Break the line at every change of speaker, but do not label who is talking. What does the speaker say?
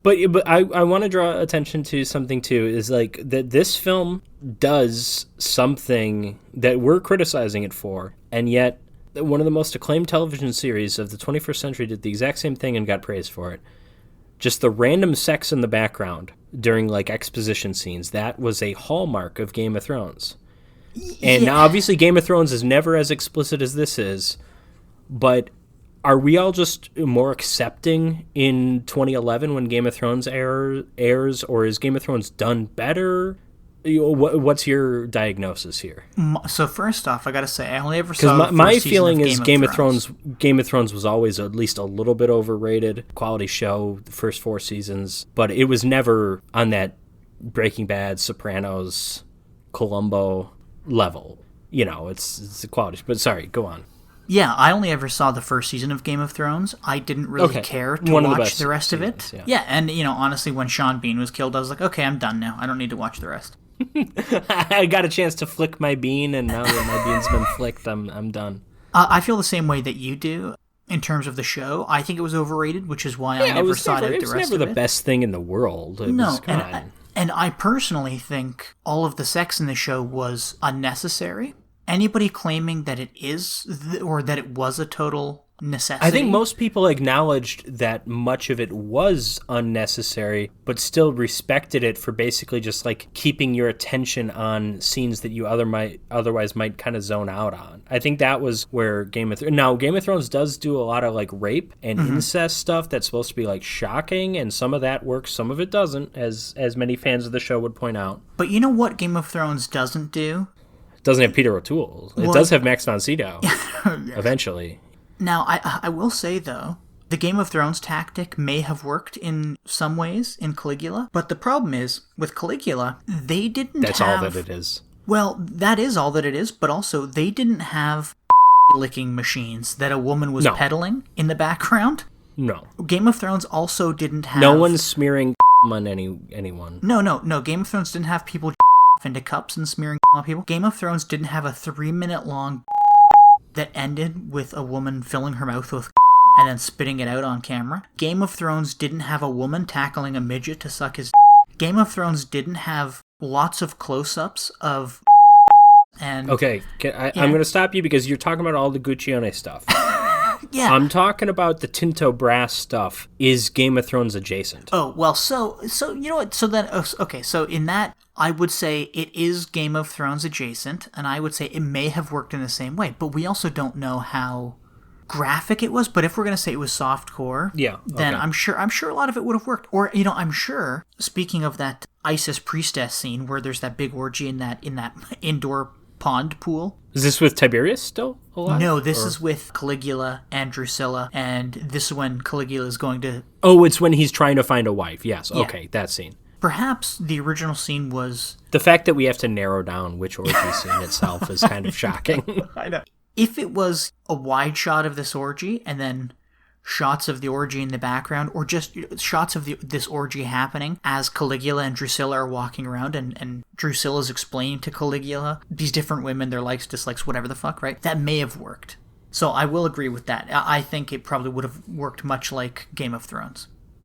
But I want to draw attention to something too, is like that this film does something that we're criticizing it for, and yet one of the most acclaimed television series of the 21st century did the exact same thing and got praised for it. Just the random sex in the background during like exposition scenes, that was a hallmark of Game of Thrones. And now obviously Game of Thrones is never as explicit as this is, but are we all just more accepting in 2011 when Game of Thrones airs, or is Game of Thrones done better? What's your diagnosis here?
So first off, I gotta say, I only ever saw
because my feeling is Game of Thrones was always at least a little bit overrated. Quality show, the first 4 seasons, but it was never on that Breaking Bad, Sopranos, Columbo level. You know, it's a quality. But sorry, go on.
Yeah, I only ever saw the first season of Game of Thrones. I didn't really care to watch the rest of it. Yeah, and honestly, when Sean Bean was killed, I was like, okay, I'm done now. I don't need to watch the rest.
I got a chance to flick my bean, and now that my bean's been flicked, I'm done.
I feel the same way that you do in terms of the show. I think it was overrated, which is why I never sought out the rest of it.
It was never the best thing in the world.
And I personally think all of the sex in the show was unnecessary. Anybody claiming that it is, or that it was a total necessity?
I think most people acknowledged that much of it was unnecessary, but still respected it for basically just like keeping your attention on scenes that you otherwise might kind of zone out on. I think that was where Game of Thrones does do a lot of like rape and incest stuff that's supposed to be like shocking, and some of that works, some of it doesn't, as many fans of the show would point out.
But you know what Game of Thrones doesn't do?
It doesn't have Peter O'Toole. It does have Max von Sydow, eventually.
Now, I will say, though, the Game of Thrones tactic may have worked in some ways in Caligula, but the problem is, with Caligula, they didn't
That's all that it is.
Well, that is all that it is, but also, they didn't have licking machines that a woman was peddling in the background.
No.
Game of Thrones also didn't have...
No one's smearing on anyone.
No. Game of Thrones didn't have people into cups and smearing on people. Game of Thrones didn't have a 3-minute long that ended with a woman filling her mouth with and then spitting it out on camera. Game of Thrones didn't have a woman tackling a midget to suck his Game of Thrones didn't have lots of close-ups of and...
Okay, I'm going to stop you because you're talking about all the Guccione stuff.
Yeah.
I'm talking about the Tinto Brass stuff. Is Game of Thrones adjacent?
Oh, well, so you know what? So then, okay, so in that, I would say it is Game of Thrones adjacent, and I would say it may have worked in the same way, but we also don't know how graphic it was. But if we're going to say it was softcore, then I'm sure a lot of it would have worked. Or, I'm sure, speaking of that Isis priestess scene where there's that big orgy in that indoor pond pool.
Is this with Tiberius still alive?
No, this is with Caligula and Drusilla, and this is when Caligula is going to...
Oh, it's when he's trying to find a wife. Yes, okay, that scene.
Perhaps the original scene was...
The fact that we have to narrow down which orgy scene itself is kind of shocking.
I know. If it was a wide shot of this orgy, and then shots of the orgy in the background, or just shots of this orgy happening as Caligula and Drusilla are walking around, and Drusilla's explaining to Caligula these different women, their likes, dislikes, whatever the fuck, right? That may have worked. So I will agree with that. I think it probably would have worked much like Game of Thrones.